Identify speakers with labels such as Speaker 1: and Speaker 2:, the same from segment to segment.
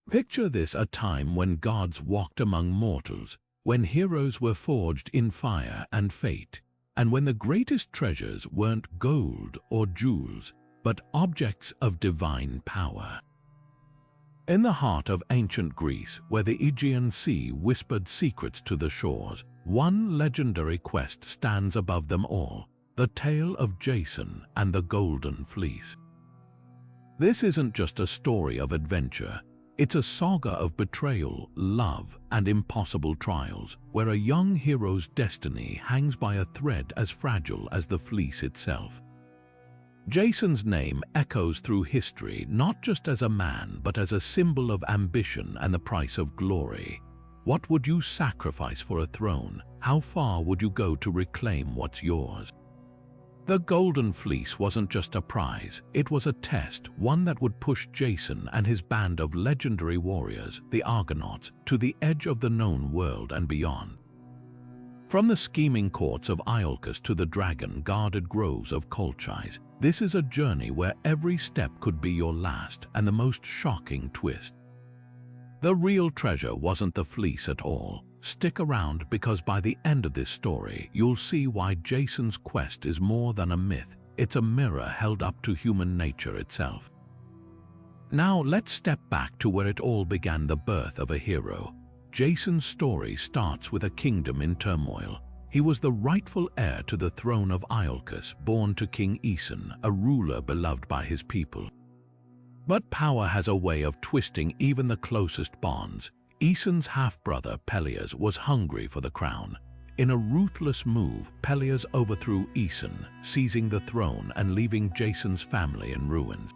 Speaker 1: Picture this: a time when gods walked among mortals, when heroes were forged in fire and fate, and when the greatest treasures weren't gold or jewels, but objects of divine power. In the heart of ancient Greece, where the Aegean Sea whispered secrets to the shores, one legendary quest stands above them all: the tale of Jason and the Golden Fleece. This isn't just a story of adventure. It's a saga of betrayal, love, and impossible trials, where a young hero's destiny hangs by a thread as fragile as the fleece itself. Jason's name echoes through history, not just as a man, but as a symbol of ambition and the price of glory. What would you sacrifice for a throne? How far would you go to reclaim what's yours? The Golden Fleece wasn't just a prize, it was a test, one that would push Jason and his band of legendary warriors, the Argonauts, to the edge of the known world and beyond. From the scheming courts of Iolcus to the dragon-guarded groves of Colchis, this is a journey where every step could be your last, and the most shocking twist. The real treasure wasn't the fleece at all. Stick around, because by the end of this story, you'll see why Jason's quest is more than a myth. It's a mirror held up to human nature itself. Now let's step back to where it all began: the birth of a hero. Jason's story starts with a kingdom in turmoil. He was the rightful heir to the throne of Iolcus, born to King Aeson, a ruler beloved by his people. But power has a way of twisting even the closest bonds. Aeson's half-brother Pelias was hungry for the crown. In a ruthless move, Pelias overthrew Aeson, seizing the throne and leaving Jason's family in ruins.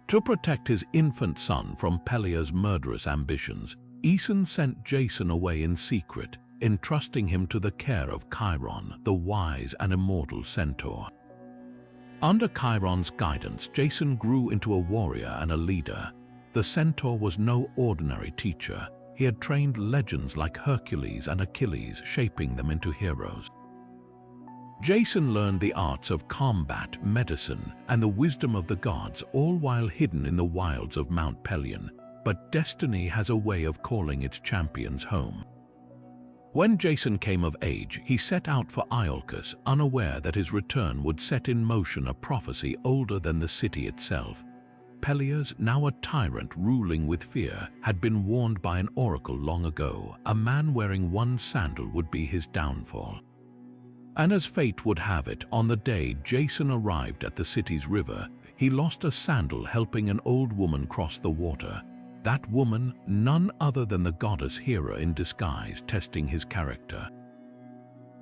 Speaker 1: To protect his infant son from Pelias' murderous ambitions, Aeson sent Jason away in secret, entrusting him to the care of Chiron, the wise and immortal centaur. Under Chiron's guidance, Jason grew into a warrior and a leader. The centaur was no ordinary teacher. He had trained legends like Hercules and Achilles, shaping them into heroes. Jason learned the arts of combat, medicine, and the wisdom of the gods, all while hidden in the wilds of Mount Pelion. But destiny has a way of calling its champions home. When Jason came of age, he set out for Iolcus, unaware that his return would set in motion a prophecy older than the city itself. Pelias, now a tyrant ruling with fear, had been warned by an oracle long ago. A man wearing one sandal would be his downfall. And as fate would have it, on the day Jason arrived at the city's river, he lost a sandal helping an old woman cross the water. That woman, none other than the goddess Hera in disguise, testing his character.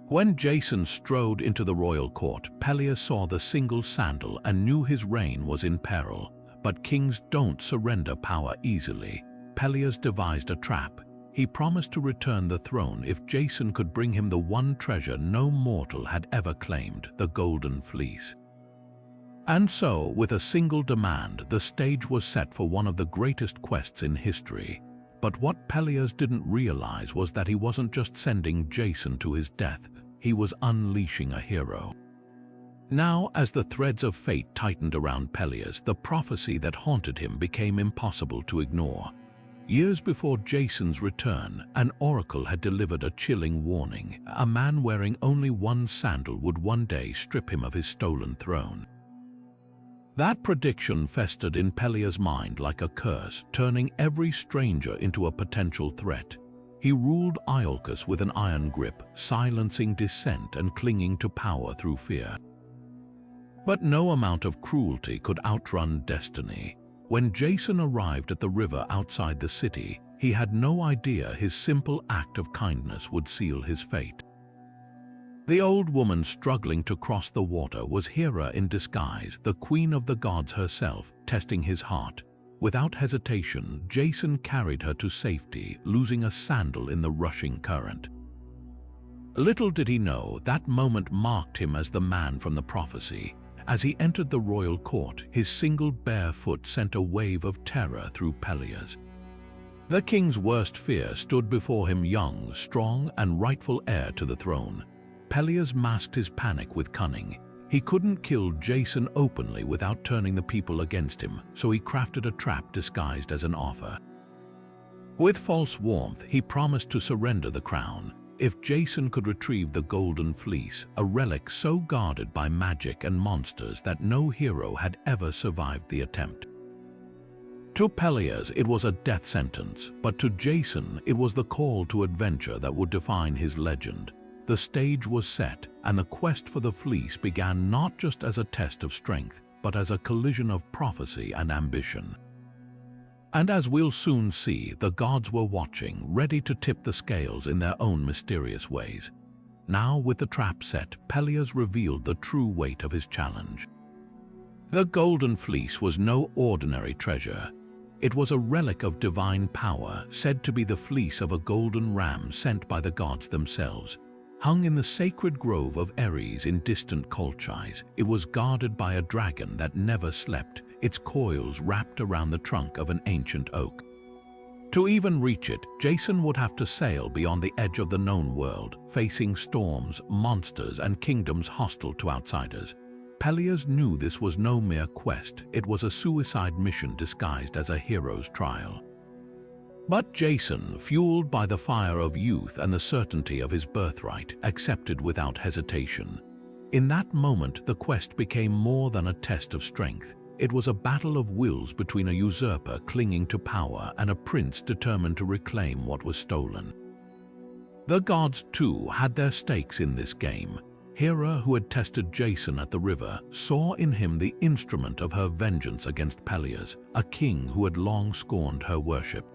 Speaker 1: When Jason strode into the royal court, Pelias saw the single sandal and knew his reign was in peril. But kings don't surrender power easily. Pelias devised a trap. He promised to return the throne if Jason could bring him the one treasure no mortal had ever claimed: the Golden Fleece. And so, with a single demand, the stage was set for one of the greatest quests in history. But what Pelias didn't realize was that he wasn't just sending Jason to his death, he was unleashing a hero. Now, as the threads of fate tightened around Pelias, the prophecy that haunted him became impossible to ignore. Years before Jason's return, an oracle had delivered a chilling warning. A man wearing only one sandal would one day strip him of his stolen throne. That prediction festered in Pelias' mind like a curse, turning every stranger into a potential threat. He ruled Iolcus with an iron grip, silencing dissent and clinging to power through fear. But no amount of cruelty could outrun destiny. When Jason arrived at the river outside the city, he had no idea his simple act of kindness would seal his fate. The old woman struggling to cross the water was Hera in disguise, the queen of the gods herself, testing his heart. Without hesitation, Jason carried her to safety, losing a sandal in the rushing current. Little did he know, that moment marked him as the man from the prophecy. As he entered the royal court, his single bare foot sent a wave of terror through Pelias. The king's worst fear stood before him, young, strong, and rightful heir to the throne. Pelias masked his panic with cunning. He couldn't kill Jason openly without turning the people against him, so he crafted a trap disguised as an offer. With false warmth, he promised to surrender the crown if Jason could retrieve the Golden Fleece, a relic so guarded by magic and monsters that no hero had ever survived the attempt. To Pelias, it was a death sentence, but to Jason, it was the call to adventure that would define his legend. The stage was set, and the quest for the fleece began not just as a test of strength, but as a collision of prophecy and ambition. And as we'll soon see, the gods were watching, ready to tip the scales in their own mysterious ways. Now, with the trap set, Pelias revealed the true weight of his challenge. The Golden Fleece was no ordinary treasure. It was a relic of divine power, said to be the fleece of a golden ram sent by the gods themselves. Hung in the sacred grove of Ares in distant Colchis, it was guarded by a dragon that never slept, its coils wrapped around the trunk of an ancient oak. To even reach it, Jason would have to sail beyond the edge of the known world, facing storms, monsters, and kingdoms hostile to outsiders. Pelias knew this was no mere quest, it was a suicide mission disguised as a hero's trial. But Jason, fueled by the fire of youth and the certainty of his birthright, accepted without hesitation. In that moment, the quest became more than a test of strength. It was a battle of wills between a usurper clinging to power and a prince determined to reclaim what was stolen. The gods, too, had their stakes in this game. Hera, who had tested Jason at the river, saw in him the instrument of her vengeance against Pelias, a king who had long scorned her worship.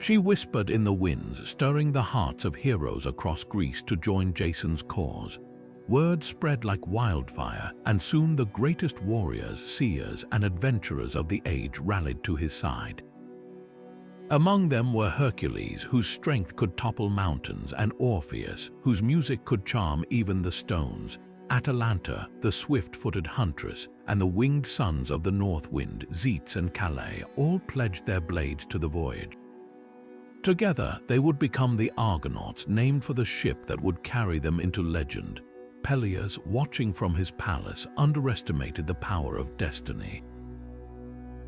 Speaker 1: She whispered in the winds, stirring the hearts of heroes across Greece to join Jason's cause. Word spread like wildfire, and soon the greatest warriors, seers, and adventurers of the age rallied to his side. Among them were Hercules, whose strength could topple mountains, and Orpheus, whose music could charm even the stones. Atalanta, the swift-footed huntress, and the winged sons of the north wind, Zetes and Calais, all pledged their blades to the voyage. Together, they would become the Argonauts, named for the ship that would carry them into legend. Pelias, watching from his palace, underestimated the power of destiny.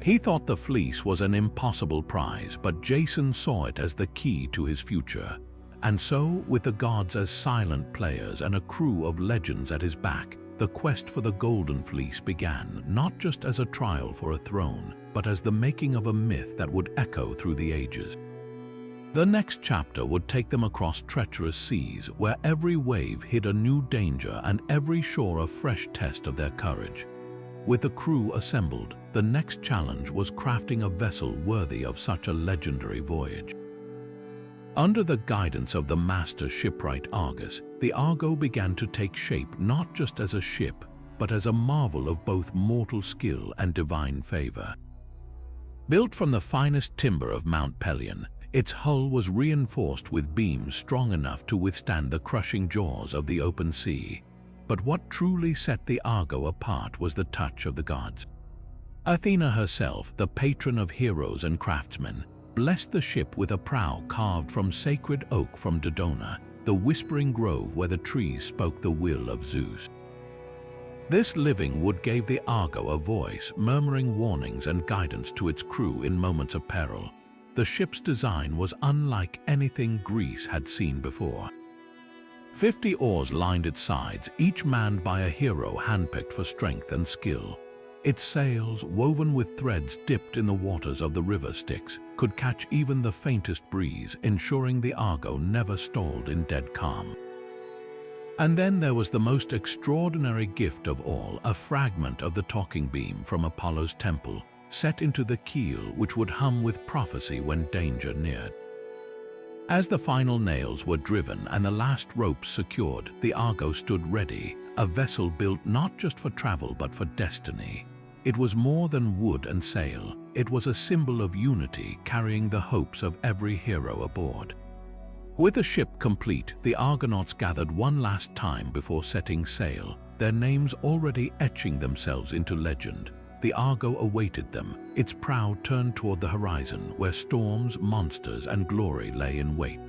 Speaker 1: He thought the fleece was an impossible prize, but Jason saw it as the key to his future. And so, with the gods as silent players and a crew of legends at his back, the quest for the Golden Fleece began, not just as a trial for a throne, but as the making of a myth that would echo through the ages. The next chapter would take them across treacherous seas, where every wave hid a new danger and every shore a fresh test of their courage. With the crew assembled, the next challenge was crafting a vessel worthy of such a legendary voyage. Under the guidance of the master shipwright Argus, the Argo began to take shape not just as a ship, but as a marvel of both mortal skill and divine favor. Built from the finest timber of Mount Pelion, its hull was reinforced with beams strong enough to withstand the crushing jaws of the open sea. But what truly set the Argo apart was the touch of the gods. Athena herself, the patron of heroes and craftsmen, blessed the ship with a prow carved from sacred oak from Dodona, the whispering grove where the trees spoke the will of Zeus. This living wood gave the Argo a voice, murmuring warnings and guidance to its crew in moments of peril. The ship's design was unlike anything Greece had seen before. 50 oars lined its sides, each manned by a hero handpicked for strength and skill. Its sails, woven with threads dipped in the waters of the river Styx, could catch even the faintest breeze, ensuring the Argo never stalled in dead calm. And then there was the most extraordinary gift of all, a fragment of the talking beam from Apollo's temple, set into the keel which would hum with prophecy when danger neared. As the final nails were driven and the last ropes secured, the Argo stood ready, a vessel built not just for travel but for destiny. It was more than wood and sail. It was a symbol of unity, carrying the hopes of every hero aboard. With the ship complete, the Argonauts gathered one last time before setting sail, their names already etching themselves into legend. The Argo awaited them, its prow turned toward the horizon, where storms, monsters, and glory lay in wait.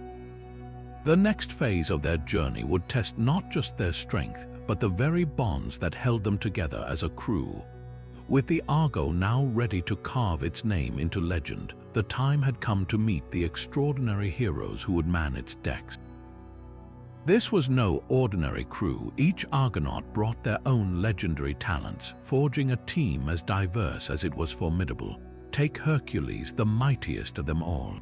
Speaker 1: The next phase of their journey would test not just their strength, but the very bonds that held them together as a crew. With the Argo now ready to carve its name into legend, the time had come to meet the extraordinary heroes who would man its decks. This was no ordinary crew. Each Argonaut brought their own legendary talents, forging a team as diverse as it was formidable. Take Hercules, the mightiest of them all.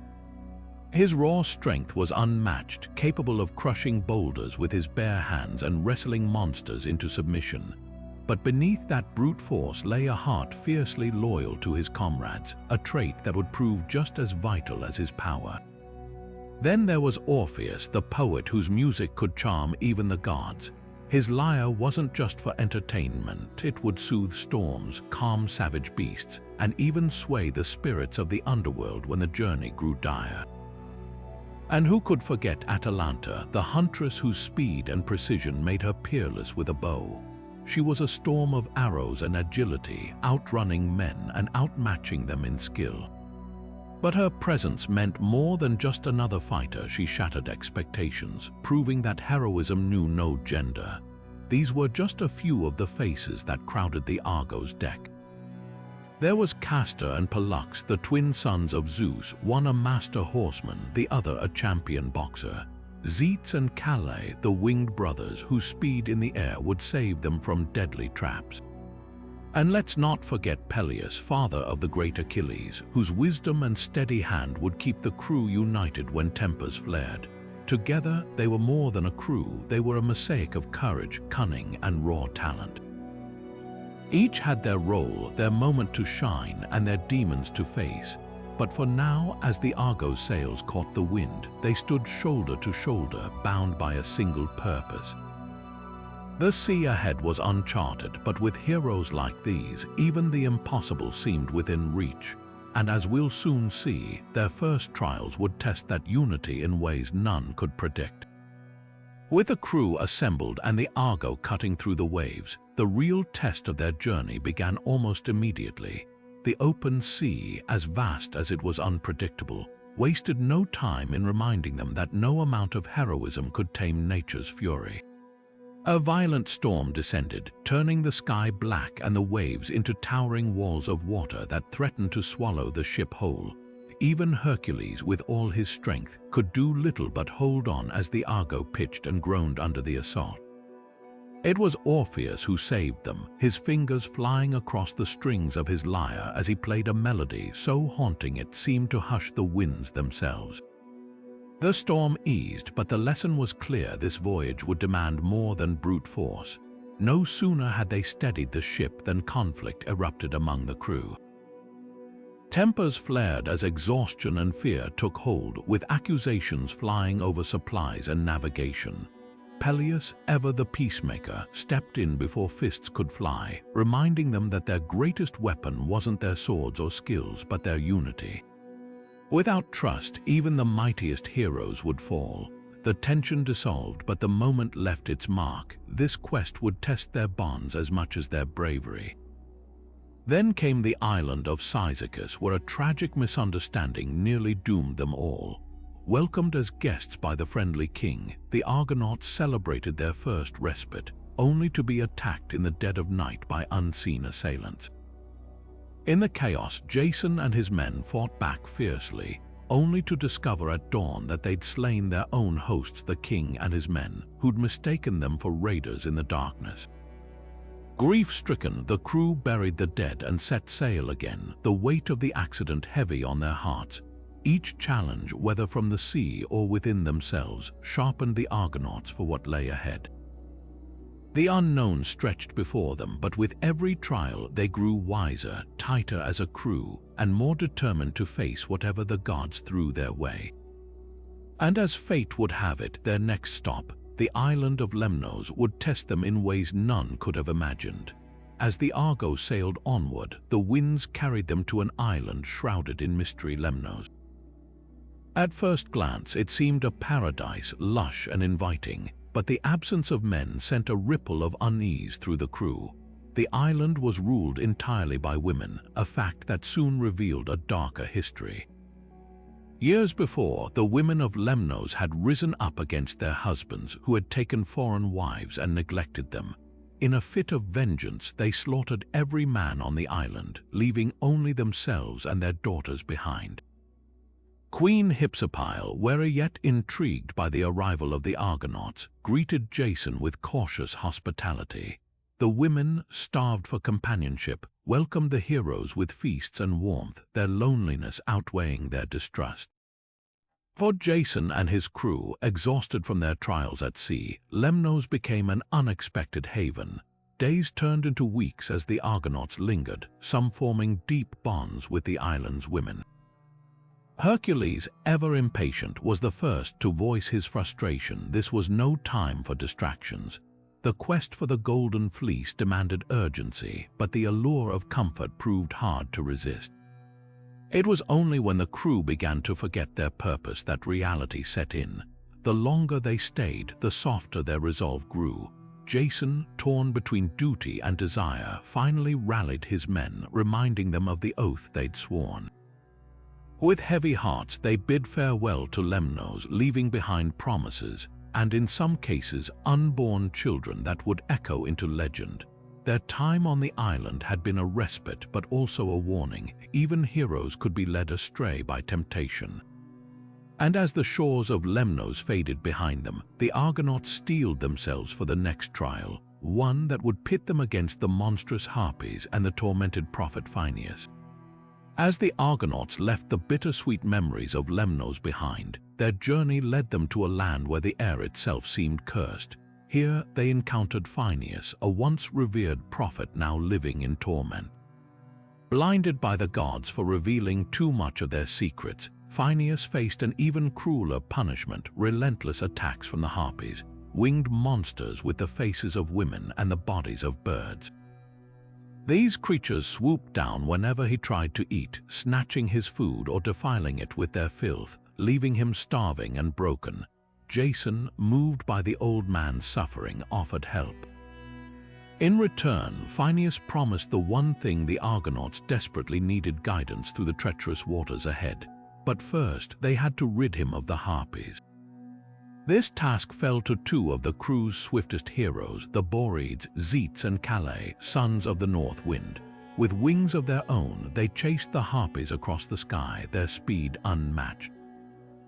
Speaker 1: His raw strength was unmatched, capable of crushing boulders with his bare hands and wrestling monsters into submission. But beneath that brute force lay a heart fiercely loyal to his comrades, a trait that would prove just as vital as his power. Then there was Orpheus, the poet whose music could charm even the gods. His lyre wasn't just for entertainment. It would soothe storms, calm savage beasts, and even sway the spirits of the underworld when the journey grew dire. And who could forget Atalanta, the huntress whose speed and precision made her peerless with a bow? She was a storm of arrows and agility, outrunning men and outmatching them in skill. But her presence meant more than just another fighter. She shattered expectations, proving that heroism knew no gender. These were just a few of the faces that crowded the Argo's deck. There was Castor and Pollux, the twin sons of Zeus, one a master horseman, the other a champion boxer. Zetes and Calais, the winged brothers whose speed in the air would save them from deadly traps. And let's not forget Pelias, father of the great Achilles, whose wisdom and steady hand would keep the crew united when tempers flared. Together, they were more than a crew. They were a mosaic of courage, cunning, and raw talent. Each had their role, their moment to shine, and their demons to face. But for now, as the Argo's sails caught the wind, they stood shoulder to shoulder, bound by a single purpose. The sea ahead was uncharted, but with heroes like these, even the impossible seemed within reach. And as we'll soon see, their first trials would test that unity in ways none could predict. With a crew assembled and the Argo cutting through the waves, the real test of their journey began almost immediately. The open sea, as vast as it was unpredictable, wasted no time in reminding them that no amount of heroism could tame nature's fury. A violent storm descended, turning the sky black and the waves into towering walls of water that threatened to swallow the ship whole. Even Hercules, with all his strength, could do little but hold on as the Argo pitched and groaned under the assault. It was Orpheus who saved them, his fingers flying across the strings of his lyre as he played a melody so haunting it seemed to hush the winds themselves. The storm eased, but the lesson was clear: this voyage would demand more than brute force. No sooner had they steadied the ship than conflict erupted among the crew. Tempers flared as exhaustion and fear took hold, with accusations flying over supplies and navigation. Pelias, ever the peacemaker, stepped in before fists could fly, reminding them that their greatest weapon wasn't their swords or skills, but their unity. Without trust, even the mightiest heroes would fall. The tension dissolved, but the moment left its mark. This quest would test their bonds as much as their bravery. Then came the island of Cyzicus, where a tragic misunderstanding nearly doomed them all. Welcomed as guests by the friendly king, the Argonauts celebrated their first respite, only to be attacked in the dead of night by unseen assailants. In the chaos, Jason and his men fought back fiercely, only to discover at dawn that they'd slain their own hosts, the king and his men, who'd mistaken them for raiders in the darkness. Grief-stricken, the crew buried the dead and set sail again, the weight of the accident heavy on their hearts. Each challenge, whether from the sea or within themselves, sharpened the Argonauts for what lay ahead. The unknown stretched before them, but with every trial they grew wiser, tighter as a crew, and more determined to face whatever the gods threw their way. And as fate would have it, their next stop, the island of Lemnos, would test them in ways none could have imagined. As the Argo sailed onward, the winds carried them to an island shrouded in mystery. Lemnos. At first glance, it seemed a paradise, lush and inviting. But the absence of men sent a ripple of unease through the crew. The island was ruled entirely by women, a fact that soon revealed a darker history. Years before, the women of Lemnos had risen up against their husbands who had taken foreign wives and neglected them. In a fit of vengeance, they slaughtered every man on the island, leaving only themselves and their daughters behind. Queen Hypsipyle, wary yet intrigued by the arrival of the Argonauts, greeted Jason with cautious hospitality. The women, starved for companionship, welcomed the heroes with feasts and warmth, their loneliness outweighing their distrust. For Jason and his crew, exhausted from their trials at sea, Lemnos became an unexpected haven. Days turned into weeks as the Argonauts lingered, some forming deep bonds with the island's women. Hercules, ever impatient, was the first to voice his frustration. This was no time for distractions. The quest for the Golden Fleece demanded urgency, but the allure of comfort proved hard to resist. It was only when the crew began to forget their purpose that reality set in. The longer they stayed, the softer their resolve grew. Jason, torn between duty and desire, finally rallied his men, reminding them of the oath they'd sworn. With heavy hearts, they bid farewell to Lemnos, leaving behind promises, and in some cases unborn children that would echo into legend. Their time on the island had been a respite, but also a warning. Even heroes could be led astray by temptation. And as the shores of Lemnos faded behind them, the Argonauts steeled themselves for the next trial, one that would pit them against the monstrous Harpies and the tormented prophet Phineus. As the Argonauts left the bittersweet memories of Lemnos behind, their journey led them to a land where the air itself seemed cursed. Here they encountered Phineus, a once revered prophet now living in torment. Blinded by the gods for revealing too much of their secrets, Phineus faced an even crueler punishment: relentless attacks from the Harpies, winged monsters with the faces of women and the bodies of birds. These creatures swooped down whenever he tried to eat, snatching his food or defiling it with their filth, leaving him starving and broken. Jason, moved by the old man's suffering, offered help. In return, Phineus promised the one thing the Argonauts desperately needed: guidance through the treacherous waters ahead. But first, they had to rid him of the Harpies. This task fell to two of the crew's swiftest heroes, the Boreads, Zetes and Calais, sons of the North Wind. With wings of their own, they chased the Harpies across the sky, their speed unmatched.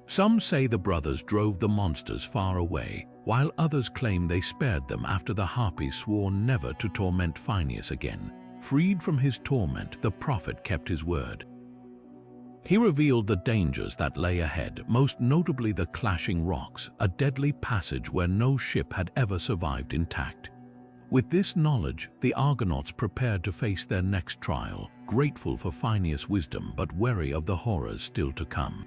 Speaker 1: Some say the brothers drove the monsters far away, while others claim they spared them after the Harpies swore never to torment Phineus again. Freed from his torment, the prophet kept his word. He revealed the dangers that lay ahead, most notably the clashing rocks, a deadly passage where no ship had ever survived intact. With this knowledge, the Argonauts prepared to face their next trial, grateful for Phineus' wisdom but wary of the horrors still to come.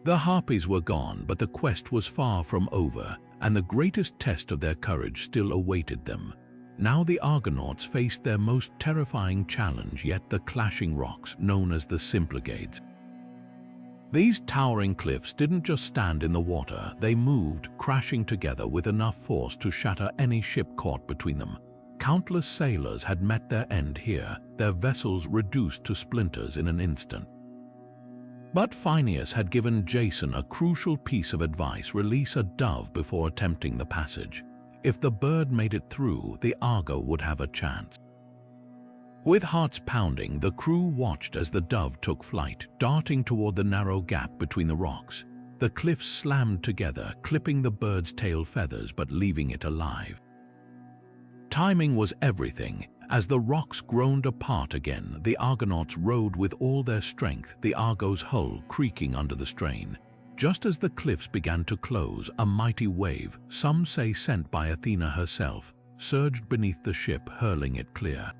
Speaker 1: The Harpies were gone, but the quest was far from over, and the greatest test of their courage still awaited them. Now the Argonauts faced their most terrifying challenge yet: the clashing rocks, known as the Symplegades. These towering cliffs didn't just stand in the water, they moved, crashing together with enough force to shatter any ship caught between them. Countless sailors had met their end here, their vessels reduced to splinters in an instant. But Phineus had given Jason a crucial piece of advice: release a dove before attempting the passage. If the bird made it through, the Argo would have a chance. With hearts pounding, the crew watched as the dove took flight, darting toward the narrow gap between the rocks. The cliffs slammed together, clipping the bird's tail feathers but leaving it alive. Timing was everything. As the rocks groaned apart again, the Argonauts rowed with all their strength, the Argo's hull creaking under the strain. Just as the cliffs began to close, a mighty wave, some say sent by Athena herself, surged beneath the ship, hurling it clear.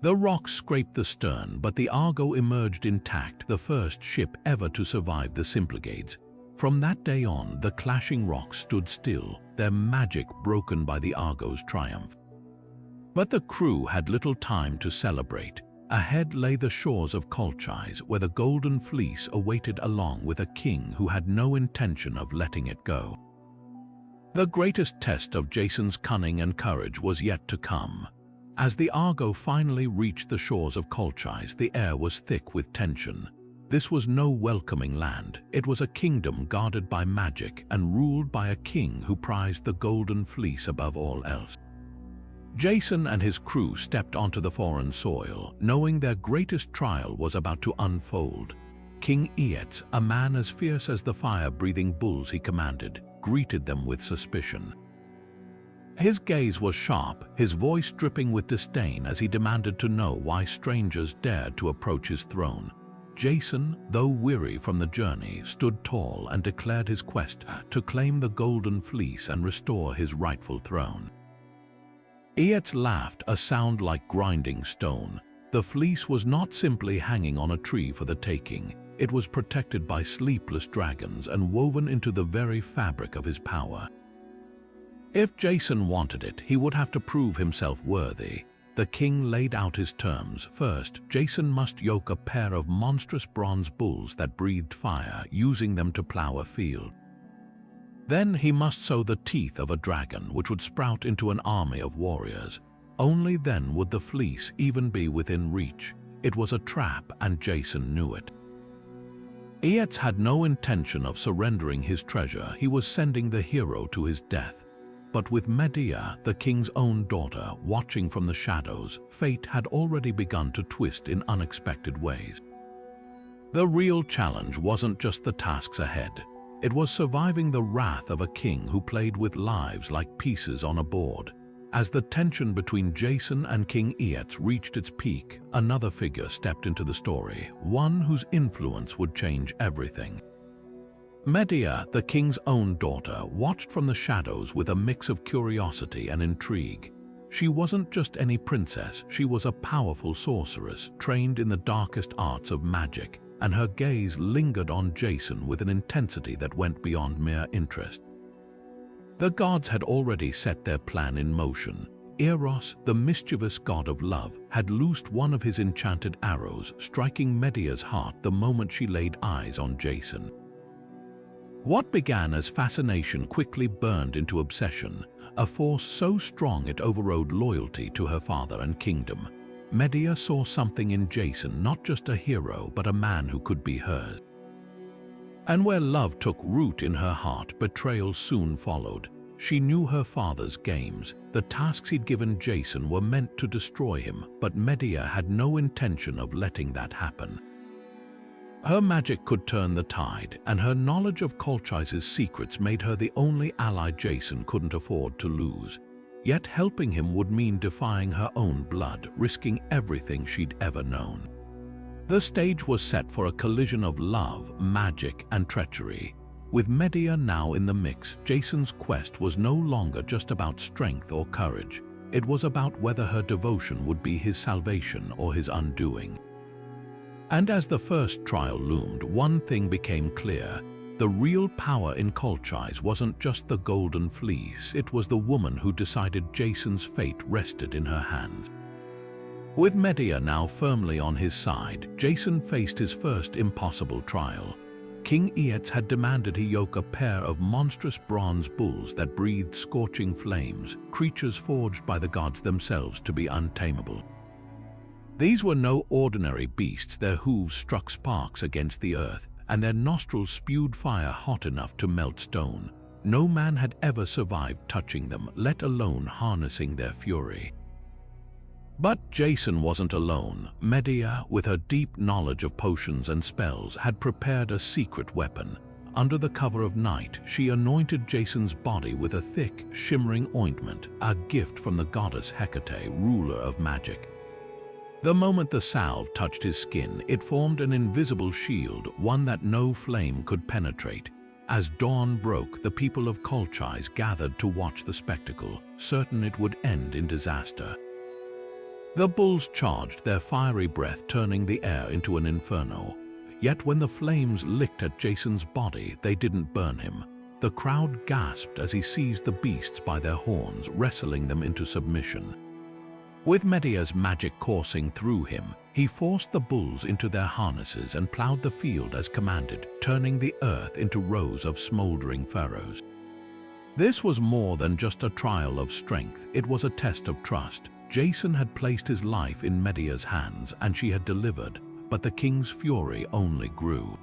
Speaker 1: The rocks scraped the stern, but the Argo emerged intact, the first ship ever to survive the Symplegades. From that day on, the clashing rocks stood still, their magic broken by the Argo's triumph. But the crew had little time to celebrate. Ahead lay the shores of Colchis, where the Golden Fleece awaited, along with a king who had no intention of letting it go. The greatest test of Jason's cunning and courage was yet to come. As the Argo finally reached the shores of Colchis, the air was thick with tension. This was no welcoming land. It was a kingdom guarded by magic and ruled by a king who prized the Golden Fleece above all else. Jason and his crew stepped onto the foreign soil, knowing their greatest trial was about to unfold. King Aetes, a man as fierce as the fire-breathing bulls he commanded, greeted them with suspicion. His gaze was sharp, his voice dripping with disdain as he demanded to know why strangers dared to approach his throne. Jason, though weary from the journey, stood tall and declared his quest to claim the Golden Fleece and restore his rightful throne. Aetes laughed, a sound like grinding stone. The fleece was not simply hanging on a tree for the taking. It was protected by sleepless dragons and woven into the very fabric of his power. If Jason wanted it, he would have to prove himself worthy. The king laid out his terms. First, Jason must yoke a pair of monstrous bronze bulls that breathed fire, using them to plow a field. Then he must sow the teeth of a dragon, which would sprout into an army of warriors. Only then would the fleece even be within reach. It was a trap, and Jason knew it. Aetes had no intention of surrendering his treasure. He was sending the hero to his death. But with Medea, the king's own daughter, watching from the shadows, fate had already begun to twist in unexpected ways. The real challenge wasn't just the tasks ahead. It was surviving the wrath of a king who played with lives like pieces on a board. As the tension between Jason and King Aetes reached its peak, another figure stepped into the story, one whose influence would change everything. Medea, the king's own daughter, watched from the shadows with a mix of curiosity and intrigue. She wasn't just any princess, she was a powerful sorceress, trained in the darkest arts of magic, and her gaze lingered on Jason with an intensity that went beyond mere interest. The gods had already set their plan in motion. Eros, the mischievous god of love, had loosed one of his enchanted arrows, striking Medea's heart the moment she laid eyes on Jason. What began as fascination quickly burned into obsession, a force so strong it overrode loyalty to her father and kingdom. Medea saw something in Jason, not just a hero, but a man who could be hers. And where love took root in her heart, betrayal soon followed. She knew her father's games. The tasks he'd given Jason were meant to destroy him, but Medea had no intention of letting that happen. Her magic could turn the tide, and her knowledge of Colchise's secrets made her the only ally Jason couldn't afford to lose. Yet helping him would mean defying her own blood, risking everything she'd ever known. The stage was set for a collision of love, magic, and treachery. With Medea now in the mix, Jason's quest was no longer just about strength or courage. It was about whether her devotion would be his salvation or his undoing. And as the first trial loomed, one thing became clear. The real power in Colchise wasn't just the Golden Fleece, it was the woman who decided Jason's fate rested in her hands. With Medea now firmly on his side, Jason faced his first impossible trial. King Aetes had demanded he yoke a pair of monstrous bronze bulls that breathed scorching flames, creatures forged by the gods themselves to be untamable. These were no ordinary beasts. Their hooves struck sparks against the earth, and their nostrils spewed fire hot enough to melt stone. No man had ever survived touching them, let alone harnessing their fury. But Jason wasn't alone. Medea, with her deep knowledge of potions and spells, had prepared a secret weapon. Under the cover of night, she anointed Jason's body with a thick, shimmering ointment, a gift from the goddess Hecate, ruler of magic. The moment the salve touched his skin, it formed an invisible shield, one that no flame could penetrate. As dawn broke, the people of Colchise gathered to watch the spectacle, certain it would end in disaster. The bulls charged, their fiery breath turning the air into an inferno. Yet when the flames licked at Jason's body, they didn't burn him. The crowd gasped as he seized the beasts by their horns, wrestling them into submission. With Medea's magic coursing through him, he forced the bulls into their harnesses and plowed the field as commanded, turning the earth into rows of smoldering furrows. This was more than just a trial of strength, it was a test of trust. Jason had placed his life in Medea's hands, and she had delivered, but the king's fury only grew.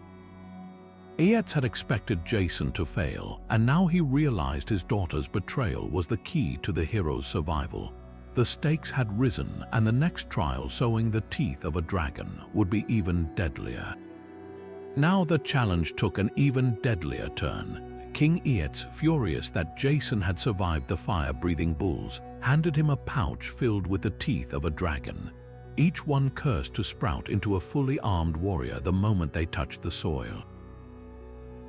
Speaker 1: Aetes had expected Jason to fail, and now he realized his daughter's betrayal was the key to the hero's survival. The stakes had risen, and the next trial, sowing the teeth of a dragon, would be even deadlier. Now the challenge took an even deadlier turn. King Aeetes, furious that Jason had survived the fire-breathing bulls, handed him a pouch filled with the teeth of a dragon, each one cursed to sprout into a fully armed warrior the moment they touched the soil.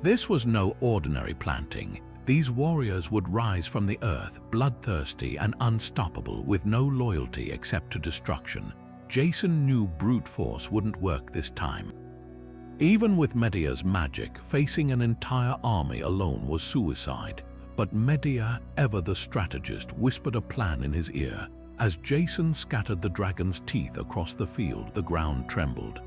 Speaker 1: This was no ordinary planting. These warriors would rise from the earth, bloodthirsty and unstoppable, with no loyalty except to destruction. Jason knew brute force wouldn't work this time. Even with Medea's magic, facing an entire army alone was suicide. But Medea, ever the strategist, whispered a plan in his ear. As Jason scattered the dragon's teeth across the field, the ground trembled.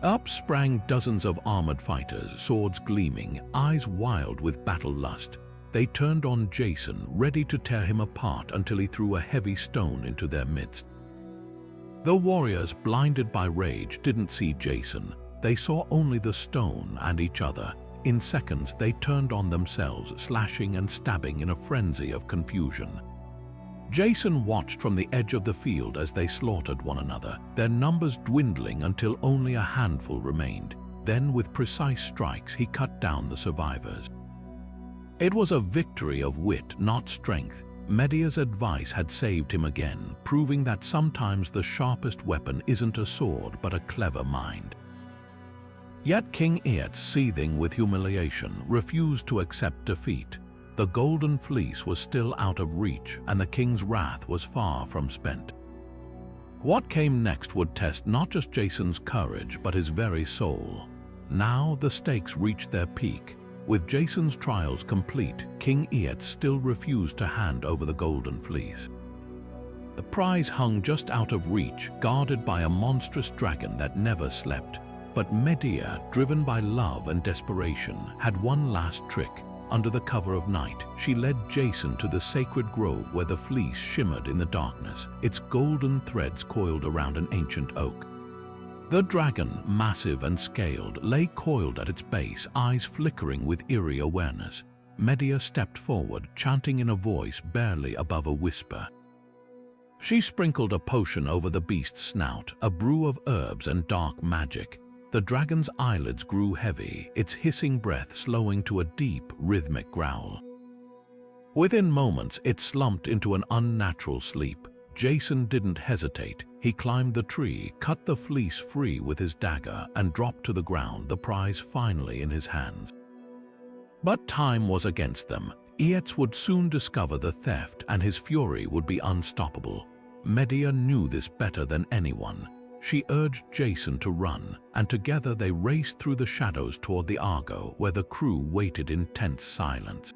Speaker 1: Up sprang dozens of armored fighters, swords gleaming, eyes wild with battle lust. They turned on Jason, ready to tear him apart until he threw a heavy stone into their midst. The warriors, blinded by rage, didn't see Jason. They saw only the stone and each other. In seconds, they turned on themselves, slashing and stabbing in a frenzy of confusion. Jason watched from the edge of the field as they slaughtered one another, their numbers dwindling until only a handful remained. Then, with precise strikes, he cut down the survivors. It was a victory of wit, not strength. Medea's advice had saved him again, proving that sometimes the sharpest weapon isn't a sword but a clever mind. Yet King Aeetes, seething with humiliation, refused to accept defeat. The Golden Fleece was still out of reach, and the king's wrath was far from spent. What came next would test not just Jason's courage, but his very soul. Now the stakes reached their peak. With Jason's trials complete, King Aeetes still refused to hand over the Golden Fleece. The prize hung just out of reach, guarded by a monstrous dragon that never slept. But Medea, driven by love and desperation, had one last trick. Under the cover of night, she led Jason to the sacred grove where the fleece shimmered in the darkness, its golden threads coiled around an ancient oak. The dragon, massive and scaled, lay coiled at its base, eyes flickering with eerie awareness. Medea stepped forward, chanting in a voice barely above a whisper. She sprinkled a potion over the beast's snout, a brew of herbs and dark magic. The dragon's eyelids grew heavy, its hissing breath slowing to a deep, rhythmic growl. Within moments, it slumped into an unnatural sleep. Jason didn't hesitate. He climbed the tree, cut the fleece free with his dagger, and dropped to the ground, the prize finally in his hands. But time was against them. Aeetes would soon discover the theft, and his fury would be unstoppable. Medea knew this better than anyone. She urged Jason to run, and together they raced through the shadows toward the Argo, where the crew waited in tense silence.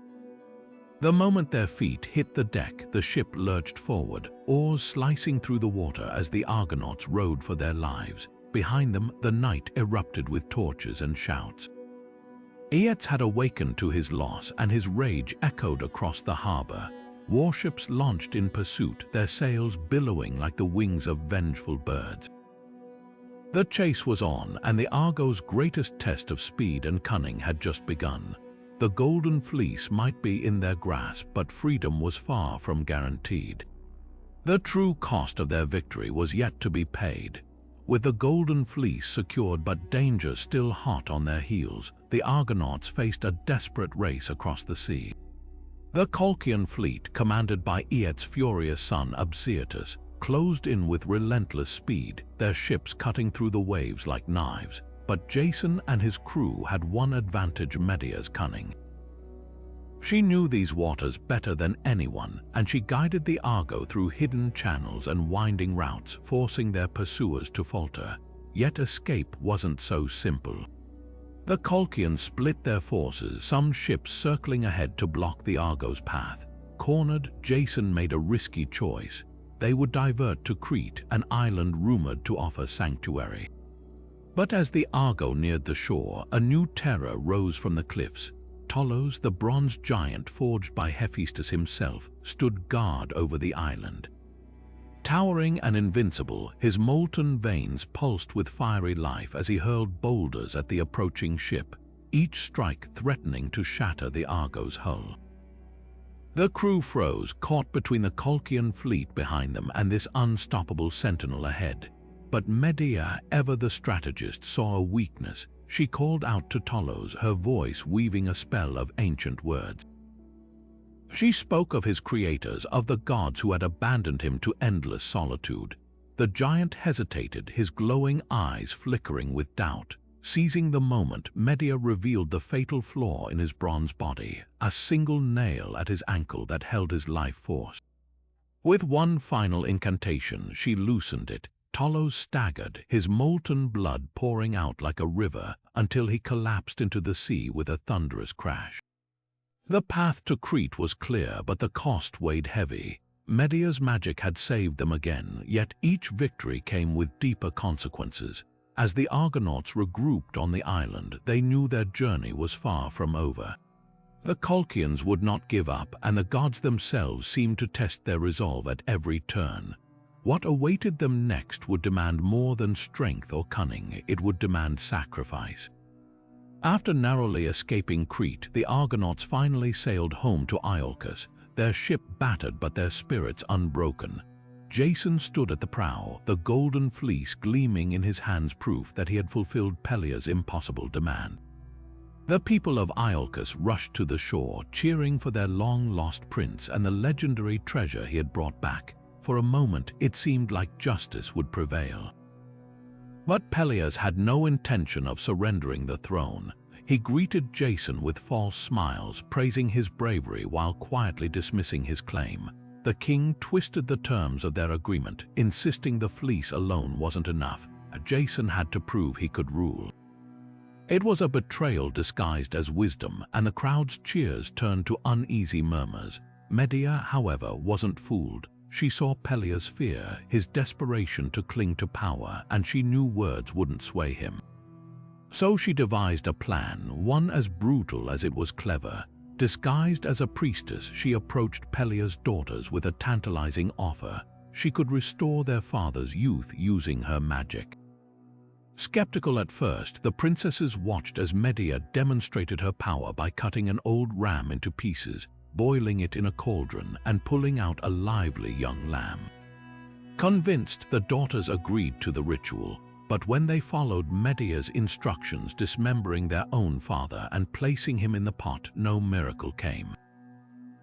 Speaker 1: The moment their feet hit the deck, the ship lurched forward, oars slicing through the water as the Argonauts rowed for their lives. Behind them, the night erupted with torches and shouts. Aeetes had awakened to his loss, and his rage echoed across the harbor. Warships launched in pursuit, their sails billowing like the wings of vengeful birds. The chase was on, and the Argo's greatest test of speed and cunning had just begun. The Golden Fleece might be in their grasp, but freedom was far from guaranteed. The true cost of their victory was yet to be paid. With the Golden Fleece secured but danger still hot on their heels, the Argonauts faced a desperate race across the sea. The Colchian fleet, commanded by Aeetes' furious son Absyrtus, closed in with relentless speed, their ships cutting through the waves like knives. But Jason and his crew had one advantage: Medea's cunning. She knew these waters better than anyone, and she guided the Argo through hidden channels and winding routes, forcing their pursuers to falter. Yet escape wasn't so simple. The Colchians split their forces, some ships circling ahead to block the Argo's path. Cornered, Jason made a risky choice. They would divert to Crete, an island rumored to offer sanctuary. But as the Argo neared the shore, a new terror rose from the cliffs. Tolos, the bronze giant forged by Hephaestus himself, stood guard over the island. Towering and invincible, his molten veins pulsed with fiery life as he hurled boulders at the approaching ship, each strike threatening to shatter the Argo's hull. The crew froze, caught between the Colchian fleet behind them and this unstoppable sentinel ahead. But Medea, ever the strategist, saw a weakness. she called out to Tolos, her voice weaving a spell of ancient words. She spoke of his creators, of the gods who had abandoned him to endless solitude. The giant hesitated, his glowing eyes flickering with doubt. Seizing the moment, Medea revealed the fatal flaw in his bronze body, a single nail at his ankle that held his life force. With one final incantation, she loosened it. Tolos staggered, his molten blood pouring out like a river, until he collapsed into the sea with a thunderous crash. The path to Crete was clear, but the cost weighed heavy. Medea's magic had saved them again, yet each victory came with deeper consequences. As the Argonauts regrouped on the island, they knew their journey was far from over. The Colchians would not give up, and the gods themselves seemed to test their resolve at every turn. What awaited them next would demand more than strength or cunning, it would demand sacrifice. After narrowly escaping Crete, the Argonauts finally sailed home to Iolcus, their ship battered but their spirits unbroken. Jason stood at the prow, the Golden Fleece gleaming in his hands, proof that he had fulfilled Pelias' impossible demand. The people of Iolcus rushed to the shore, cheering for their long-lost prince and the legendary treasure he had brought back. For a moment, it seemed like justice would prevail. But Pelias had no intention of surrendering the throne. He greeted Jason with false smiles, praising his bravery while quietly dismissing his claim. The king twisted the terms of their agreement, insisting the fleece alone wasn't enough. Jason had to prove he could rule. It was a betrayal disguised as wisdom, and the crowd's cheers turned to uneasy murmurs. Medea, however, wasn't fooled. She saw Pelias' fear, his desperation to cling to power, and she knew words wouldn't sway him. So she devised a plan, one as brutal as it was clever. Disguised as a priestess, she approached Pelias' daughters with a tantalizing offer. She could restore their father's youth using her magic. Skeptical at first, the princesses watched as Medea demonstrated her power by cutting an old ram into pieces, boiling it in a cauldron, and pulling out a lively young lamb. Convinced, the daughters agreed to the ritual, but when they followed Medea's instructions, dismembering their own father and placing him in the pot, no miracle came.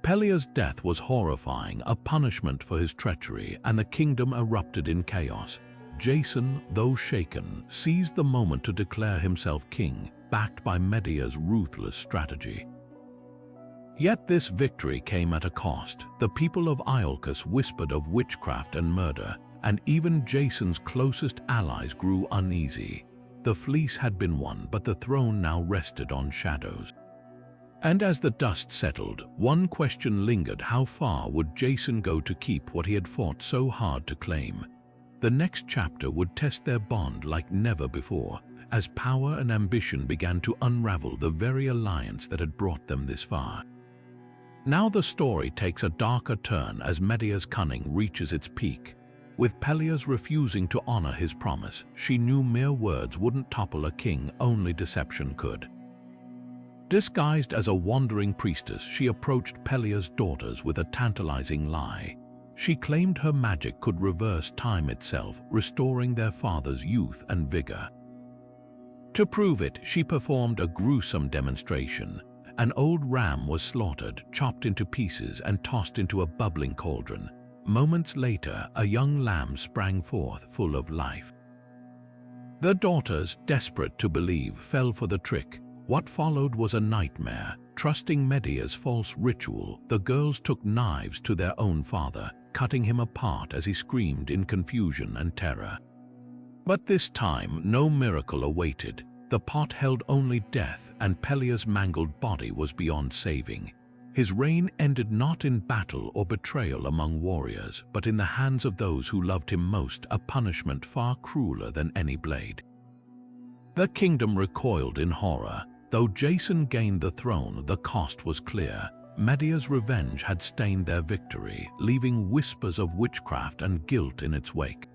Speaker 1: Pelias' death was horrifying, a punishment for his treachery, and the kingdom erupted in chaos. Jason, though shaken, seized the moment to declare himself king, backed by Medea's ruthless strategy. Yet this victory came at a cost. The people of Iolcus whispered of witchcraft and murder, and even Jason's closest allies grew uneasy. The fleece had been won, but the throne now rested on shadows. And as the dust settled, one question lingered: how far would Jason go to keep what he had fought so hard to claim? The next chapter would test their bond like never before, as power and ambition began to unravel the very alliance that had brought them this far. Now the story takes a darker turn as Medea's cunning reaches its peak. With Pelias refusing to honor his promise, she knew mere words wouldn't topple a king, only deception could. Disguised as a wandering priestess, she approached Pelias' daughters with a tantalizing lie. She claimed her magic could reverse time itself, restoring their father's youth and vigor. To prove it, she performed a gruesome demonstration. An old ram was slaughtered, chopped into pieces, and tossed into a bubbling cauldron. Moments later, a young lamb sprang forth, full of life. The daughters, desperate to believe, fell for the trick. What followed was a nightmare. Trusting Medea's false ritual, the girls took knives to their own father, cutting him apart as he screamed in confusion and terror. But this time, no miracle awaited. The pot held only death, and Pelias' mangled body was beyond saving. His reign ended not in battle or betrayal among warriors, but in the hands of those who loved him most, a punishment far crueler than any blade. The kingdom recoiled in horror. Though Jason gained the throne, the cost was clear. Medea's revenge had stained their victory, leaving whispers of witchcraft and guilt in its wake.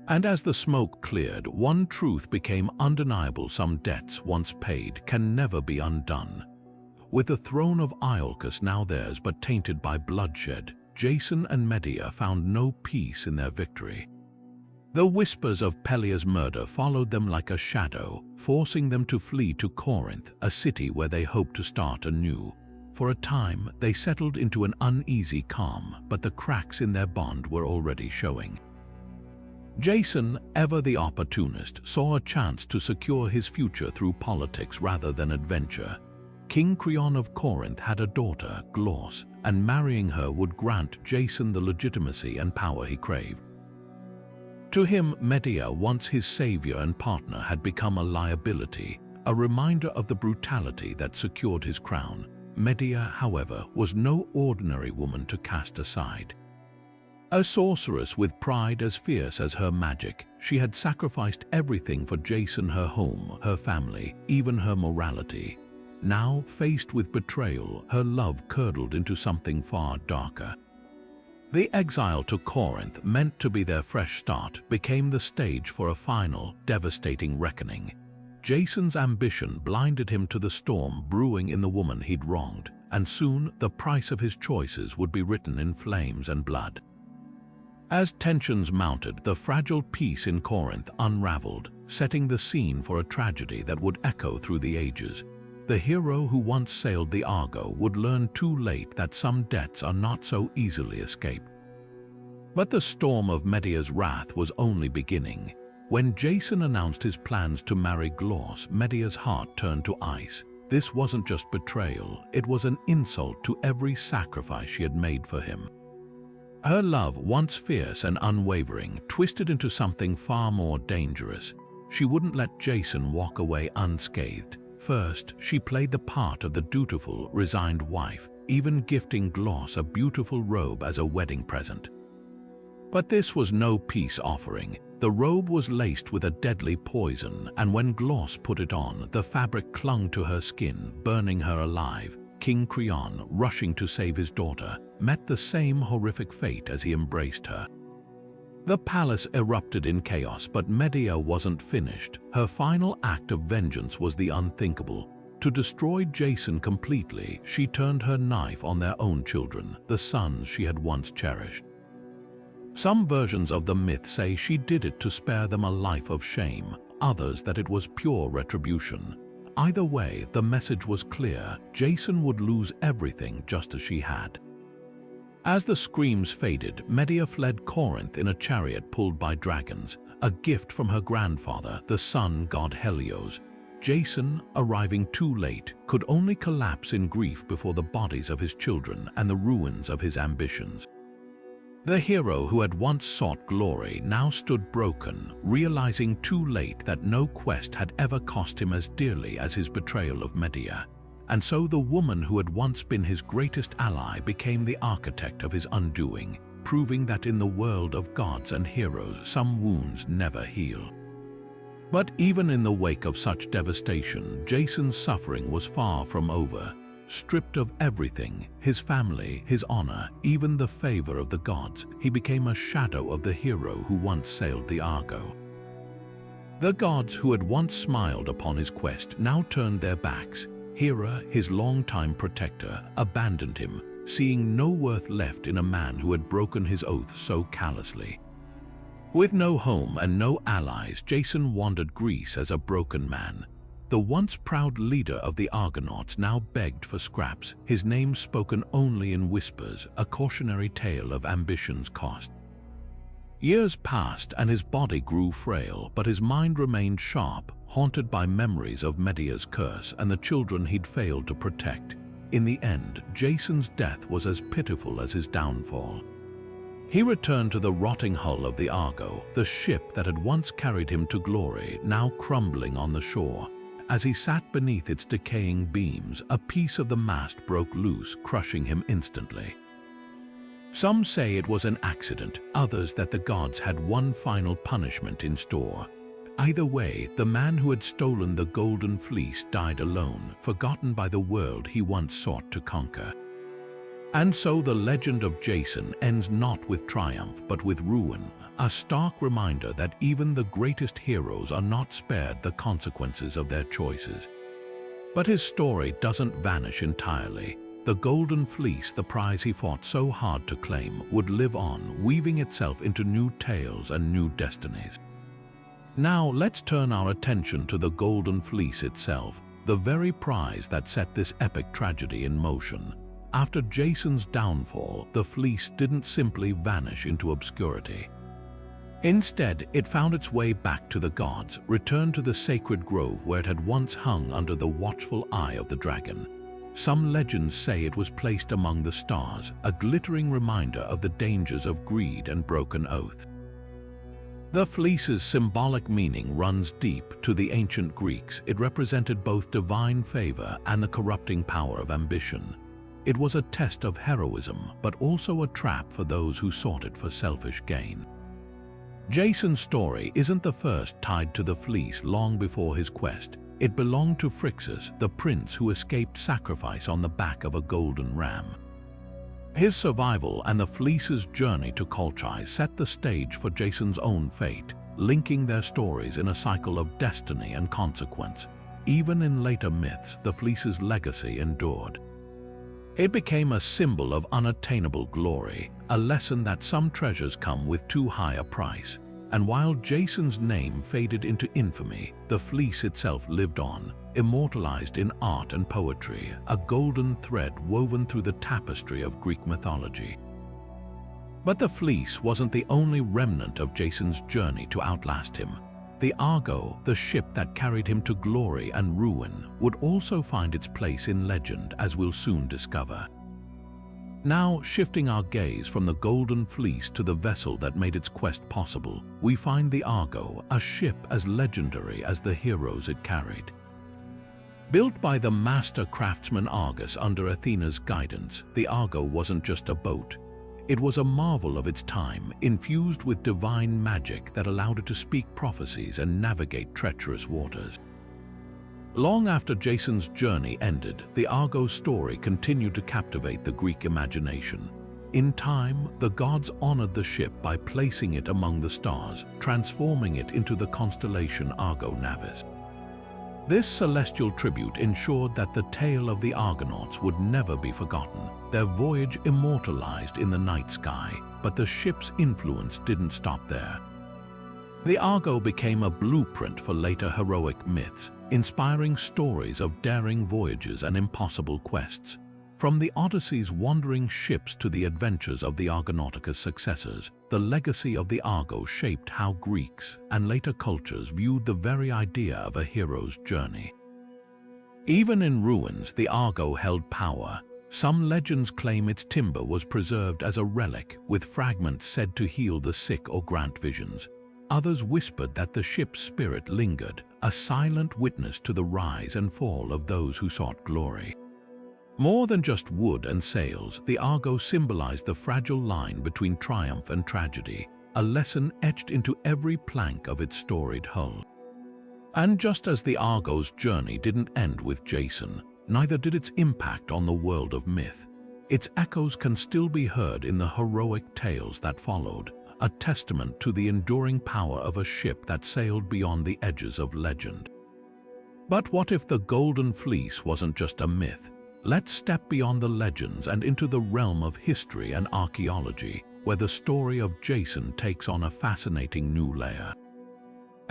Speaker 1: And as the smoke cleared, one truth became undeniable: some debts once paid can never be undone. With the throne of Iolcus now theirs but tainted by bloodshed, Jason and Medea found no peace in their victory. The whispers of Pelias' murder followed them like a shadow, forcing them to flee to Corinth, a city where they hoped to start anew. For a time, they settled into an uneasy calm, but the cracks in their bond were already showing. Jason, ever the opportunist, saw a chance to secure his future through politics rather than adventure. King Chiron of Corinth had a daughter, Glauce, and marrying her would grant Jason the legitimacy and power he craved. To him, Medea, once his savior and partner, had become a liability, a reminder of the brutality that secured his crown. Medea, however, was no ordinary woman to cast aside. A sorceress with pride as fierce as her magic, she had sacrificed everything for Jason: her home, her family, even her morality. Now, faced with betrayal, her love curdled into something far darker. The exile to Corinth, meant to be their fresh start, became the stage for a final, devastating reckoning. Jason's ambition blinded him to the storm brewing in the woman he'd wronged, and soon the price of his choices would be written in flames and blood. As tensions mounted, the fragile peace in Corinth unraveled, setting the scene for a tragedy that would echo through the ages. The hero who once sailed the Argo would learn too late that some debts are not so easily escaped. But the storm of Medea's wrath was only beginning. When Jason announced his plans to marry Glauce, Medea's heart turned to ice. This wasn't just betrayal, it was an insult to every sacrifice she had made for him. Her love, once fierce and unwavering, twisted into something far more dangerous. She wouldn't let Jason walk away unscathed. First, she played the part of the dutiful, resigned wife, even gifting Glauce a beautiful robe as a wedding present. But this was no peace offering. The robe was laced with a deadly poison, and when Glauce put it on, the fabric clung to her skin, burning her alive. King Chiron, rushing to save his daughter, met the same horrific fate as he embraced her. The palace erupted in chaos, but Medea wasn't finished. Her final act of vengeance was the unthinkable. To destroy Jason completely, she turned her knife on their own children, the sons she had once cherished. Some versions of the myth say she did it to spare them a life of shame, others that it was pure retribution. Either way, the message was clear: Jason would lose everything just as she had. As the screams faded, Medea fled Corinth in a chariot pulled by dragons, a gift from her grandfather, the sun god Helios. Jason, arriving too late, could only collapse in grief before the bodies of his children and the ruins of his ambitions. The hero who had once sought glory now stood broken, realizing too late that no quest had ever cost him as dearly as his betrayal of Medea. And so the woman who had once been his greatest ally became the architect of his undoing, proving that in the world of gods and heroes, some wounds never heal. But even in the wake of such devastation, Jason's suffering was far from over. Stripped of everything, his family, his honor, even the favor of the gods, he became a shadow of the hero who once sailed the Argo. The gods who had once smiled upon his quest now turned their backs. Hera, his longtime protector, abandoned him, seeing no worth left in a man who had broken his oath so callously. With no home and no allies, Jason wandered Greece as a broken man. The once proud leader of the Argonauts now begged for scraps, his name spoken only in whispers, a cautionary tale of ambition's cost. Years passed and his body grew frail, but his mind remained sharp, haunted by memories of Medea's curse and the children he'd failed to protect. In the end, Jason's death was as pitiful as his downfall. He returned to the rotting hull of the Argo, the ship that had once carried him to glory, now crumbling on the shore. As he sat beneath its decaying beams, a piece of the mast broke loose, crushing him instantly. Some say it was an accident, others that the gods had one final punishment in store. Either way, the man who had stolen the Golden Fleece died alone, forgotten by the world he once sought to conquer. And so the legend of Jason ends not with triumph, but with ruin, a stark reminder that even the greatest heroes are not spared the consequences of their choices. But his story doesn't vanish entirely. the Golden Fleece, the prize he fought so hard to claim, would live on, weaving itself into new tales and new destinies. Now let's turn our attention to the Golden Fleece itself, the very prize that set this epic tragedy in motion. After Jason's downfall, the fleece didn't simply vanish into obscurity. Instead, it found its way back to the gods, returned to the sacred grove where it had once hung under the watchful eye of the dragon. Some legends say it was placed among the stars, a glittering reminder of the dangers of greed and broken oath. The fleece's symbolic meaning runs deep. To the ancient Greeks, it represented both divine favor and the corrupting power of ambition. It was a test of heroism, but also a trap for those who sought it for selfish gain. Jason's story isn't the first tied to the fleece. Long before his quest, it belonged to Phrixus, the prince who escaped sacrifice on the back of a golden ram. His survival and the fleece's journey to Colchis set the stage for Jason's own fate, linking their stories in a cycle of destiny and consequence. Even in later myths, the fleece's legacy endured. It became a symbol of unattainable glory, a lesson that some treasures come with too high a price. And while Jason's name faded into infamy, the fleece itself lived on, immortalized in art and poetry, a golden thread woven through the tapestry of Greek mythology. But the fleece wasn't the only remnant of Jason's journey to outlast him. The Argo, the ship that carried him to glory and ruin, would also find its place in legend, as we'll soon discover. Now, shifting our gaze from the Golden Fleece to the vessel that made its quest possible, we find the Argo, a ship as legendary as the heroes it carried. Built by the master craftsman Argus under Athena's guidance, the Argo wasn't just a boat. It was a marvel of its time, infused with divine magic that allowed it to speak prophecies and navigate treacherous waters. Long after Jason's journey ended, the Argo's story continued to captivate the Greek imagination. In time, the gods honored the ship by placing it among the stars, transforming it into the constellation Argo Navis. This celestial tribute ensured that the tale of the Argonauts would never be forgotten, their voyage immortalized in the night sky. But the ship's influence didn't stop there. The Argo became a blueprint for later heroic myths, inspiring stories of daring voyages and impossible quests. From the Odyssey's wandering ships to the adventures of the Argonauticus successors, the legacy of the Argo shaped how Greeks and later cultures viewed the very idea of a hero's journey. Even in ruins, the Argo held power. Some legends claim its timber was preserved as a relic, with fragments said to heal the sick or grant visions. Others whispered that the ship's spirit lingered, a silent witness to the rise and fall of those who sought glory. More than just wood and sails, the Argo symbolized the fragile line between triumph and tragedy, a lesson etched into every plank of its storied hull. And just as the Argo's journey didn't end with Jason, neither did its impact on the world of myth. Its echoes can still be heard in the heroic tales that followed, a testament to the enduring power of a ship that sailed beyond the edges of legend. But what if the Golden Fleece wasn't just a myth? Let's step beyond the legends and into the realm of history and archaeology, where the story of Jason takes on a fascinating new layer.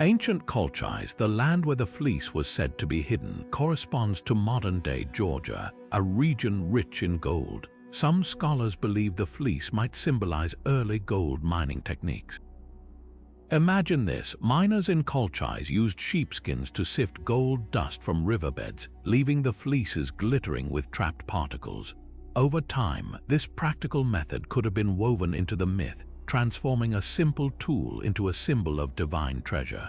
Speaker 1: Ancient Colchis, the land where the fleece was said to be hidden, corresponds to modern-day Georgia, a region rich in gold. Some scholars believe the fleece might symbolize early gold mining techniques. Imagine this: miners in Colchis used sheepskins to sift gold dust from riverbeds, leaving the fleeces glittering with trapped particles. Over time, this practical method could have been woven into the myth, transforming a simple tool into a symbol of divine treasure.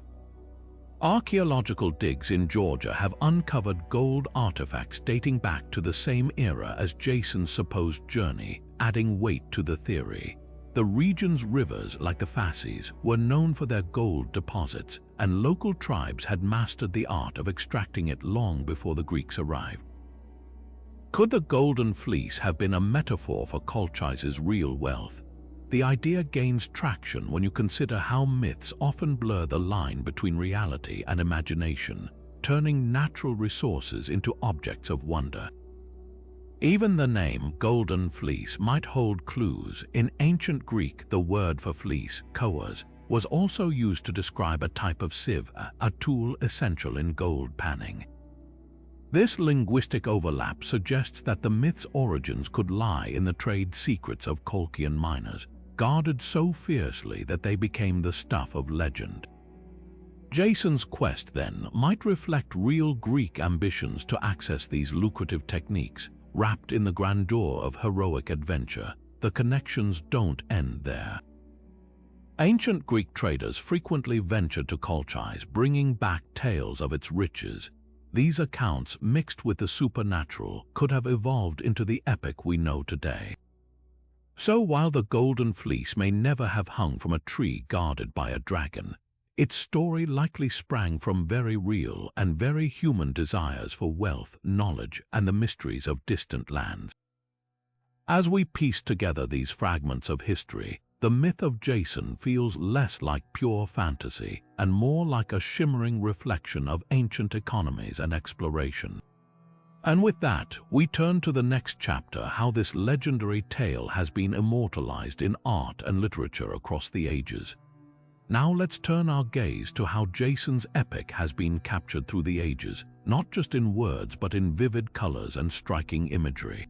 Speaker 1: Archaeological digs in Georgia have uncovered gold artifacts dating back to the same era as Jason's supposed journey, adding weight to the theory. The region's rivers, like the Fasces, were known for their gold deposits, and local tribes had mastered the art of extracting it long before the Greeks arrived. Could the Golden Fleece have been a metaphor for Colchis's real wealth? The idea gains traction when you consider how myths often blur the line between reality and imagination, turning natural resources into objects of wonder. Even the name Golden Fleece might hold clues. In ancient Greek, the word for fleece, koas, was also used to describe a type of sieve, a tool essential in gold panning. This linguistic overlap suggests that the myth's origins could lie in the trade secrets of Colchian miners, guarded so fiercely that they became the stuff of legend. Jason's quest, then, might reflect real Greek ambitions to access these lucrative techniques. Wrapped in the grandeur of heroic adventure, the connections don't end there. Ancient Greek traders frequently ventured to Colchis, bringing back tales of its riches. These accounts, mixed with the supernatural, could have evolved into the epic we know today. So while the Golden Fleece may never have hung from a tree guarded by a dragon, its story likely sprang from very real and very human desires for wealth, knowledge, and the mysteries of distant lands. As we piece together these fragments of history, the myth of Jason feels less like pure fantasy and more like a shimmering reflection of ancient economies and exploration. And with that, we turn to the next chapter: how this legendary tale has been immortalized in art and literature across the ages. Now let's turn our gaze to how Jason's epic has been captured through the ages, not just in words but in vivid colors and striking imagery.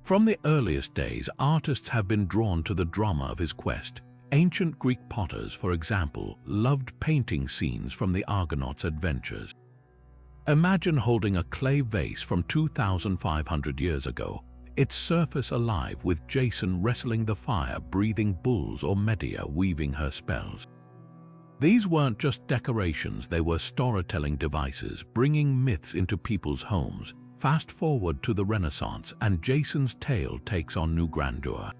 Speaker 1: From the earliest days, artists have been drawn to the drama of his quest. Ancient Greek potters, for example, loved painting scenes from the Argonauts' adventures. Imagine holding a clay vase from 2,500 years ago, its surface alive with Jason wrestling the fire-breathing bulls or Medea weaving her spells. These weren't just decorations, they were storytelling devices, bringing myths into people's homes. Fast forward to the Renaissance, and Jason's tale takes on new grandeur.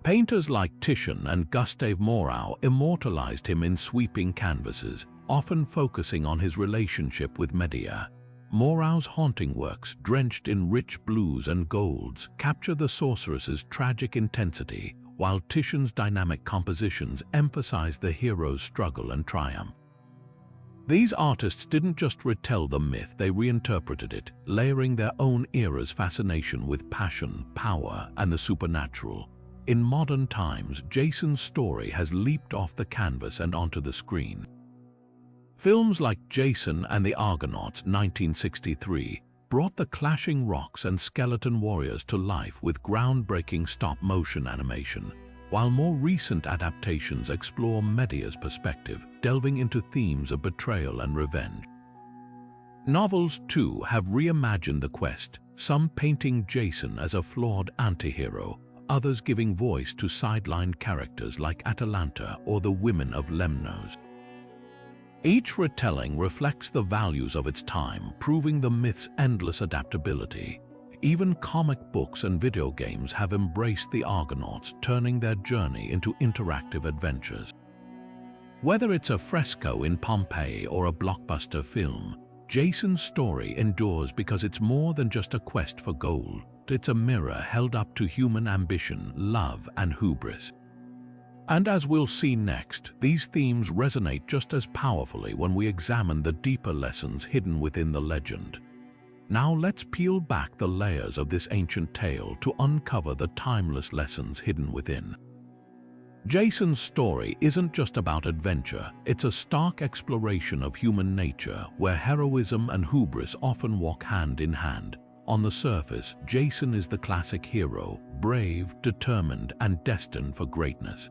Speaker 1: Painters like Titian and Gustave Moreau immortalized him in sweeping canvases, often focusing on his relationship with Medea. Moreau's haunting works, drenched in rich blues and golds, capture the sorceress's tragic intensity, while Titian's dynamic compositions emphasize the hero's struggle and triumph. These artists didn't just retell the myth, they reinterpreted it, layering their own era's fascination with passion, power, and the supernatural. In modern times, Jason's story has leaped off the canvas and onto the screen. Films like Jason and the Argonauts, 1963, brought the clashing rocks and skeleton warriors to life with groundbreaking stop-motion animation, while more recent adaptations explore Medea's perspective, delving into themes of betrayal and revenge. Novels, too, have reimagined the quest, some painting Jason as a flawed anti-hero, others giving voice to sidelined characters like Atalanta or the women of Lemnos. Each retelling reflects the values of its time, proving the myth's endless adaptability. Even comic books and video games have embraced the Argonauts, turning their journey into interactive adventures. Whether it's a fresco in Pompeii or a blockbuster film, Jason's story endures because it's more than just a quest for gold. It's a mirror held up to human ambition, love, and hubris. And as we'll see next, these themes resonate just as powerfully when we examine the deeper lessons hidden within the legend. Now let's peel back the layers of this ancient tale to uncover the timeless lessons hidden within. Jason's story isn't just about adventure, it's a stark exploration of human nature where heroism and hubris often walk hand in hand. On the surface, Jason is the classic hero, brave, determined, and destined for greatness.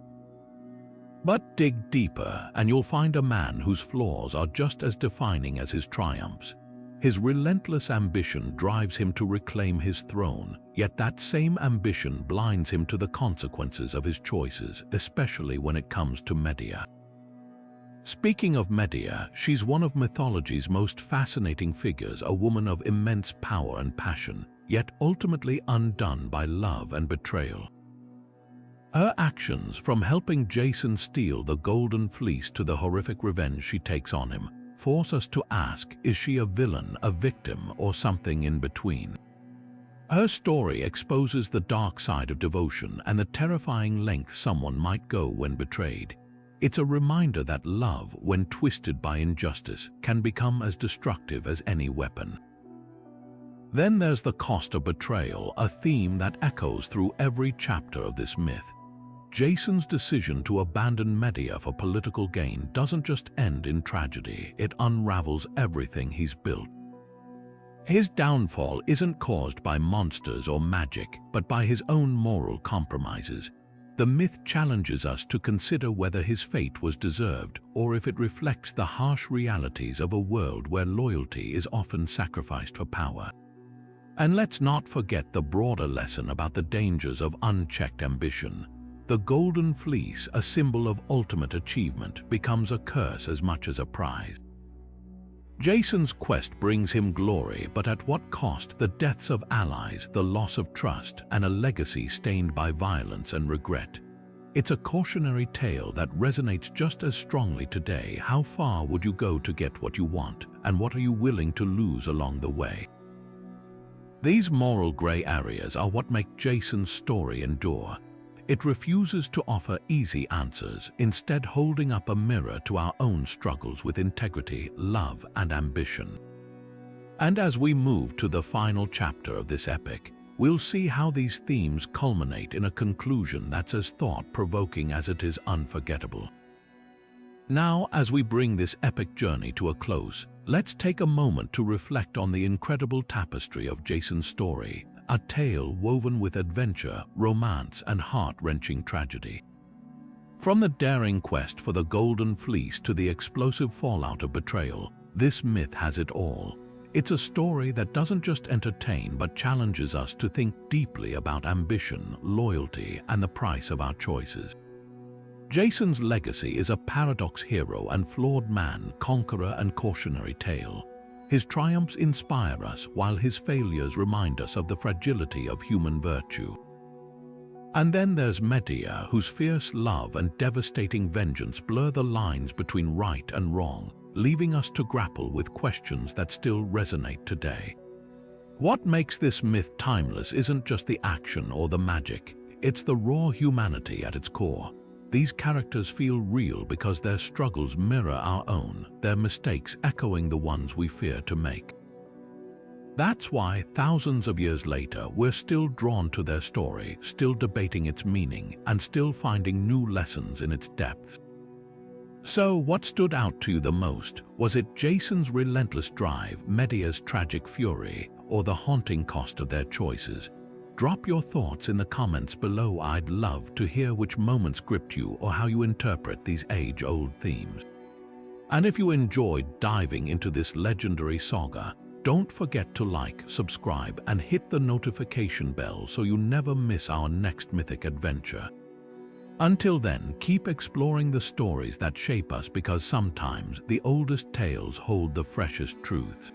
Speaker 1: But dig deeper and you'll find a man whose flaws are just as defining as his triumphs. His relentless ambition drives him to reclaim his throne, yet that same ambition blinds him to the consequences of his choices, especially when it comes to Medea. Speaking of Medea, she's one of mythology's most fascinating figures, a woman of immense power and passion, yet ultimately undone by love and betrayal. Her actions, from helping Jason steal the Golden Fleece to the horrific revenge she takes on him, force us to ask, is she a villain, a victim, or something in between? Her story exposes the dark side of devotion and the terrifying lengths someone might go when betrayed. It's a reminder that love, when twisted by injustice, can become as destructive as any weapon. Then there's the cost of betrayal, a theme that echoes through every chapter of this myth. Jason's decision to abandon Medea for political gain doesn't just end in tragedy, it unravels everything he's built. His downfall isn't caused by monsters or magic, but by his own moral compromises. The myth challenges us to consider whether his fate was deserved or if it reflects the harsh realities of a world where loyalty is often sacrificed for power. And let's not forget the broader lesson about the dangers of unchecked ambition. The Golden Fleece, a symbol of ultimate achievement, becomes a curse as much as a prize. Jason's quest brings him glory, but at what cost? The deaths of allies, the loss of trust, and a legacy stained by violence and regret. It's a cautionary tale that resonates just as strongly today. How far would you go to get what you want, and what are you willing to lose along the way? These moral gray areas are what make Jason's story endure. It refuses to offer easy answers, instead holding up a mirror to our own struggles with integrity, love, and ambition. And as we move to the final chapter of this epic, we'll see how these themes culminate in a conclusion that's as thought-provoking as it is unforgettable. Now, as we bring this epic journey to a close, let's take a moment to reflect on the incredible tapestry of Jason's story, a tale woven with adventure, romance, and heart-wrenching tragedy. From the daring quest for the Golden Fleece to the explosive fallout of betrayal, this myth has it all. It's a story that doesn't just entertain but challenges us to think deeply about ambition, loyalty, and the price of our choices. Jason's legacy is a paradox hero and flawed man, conqueror and cautionary tale. His triumphs inspire us, while his failures remind us of the fragility of human virtue. And then there's Medea, whose fierce love and devastating vengeance blur the lines between right and wrong, leaving us to grapple with questions that still resonate today. What makes this myth timeless isn't just the action or the magic, it's the raw humanity at its core. These characters feel real because their struggles mirror our own, their mistakes echoing the ones we fear to make. That's why, thousands of years later, we're still drawn to their story, still debating its meaning, and still finding new lessons in its depths. So, what stood out to you the most? Was it Jason's relentless drive, Medea's tragic fury, or the haunting cost of their choices? Drop your thoughts in the comments below. I'd love to hear which moments gripped you or how you interpret these age-old themes. And if you enjoyed diving into this legendary saga, don't forget to like, subscribe, and hit the notification bell so you never miss our next mythic adventure. Until then, keep exploring the stories that shape us, because sometimes the oldest tales hold the freshest truths.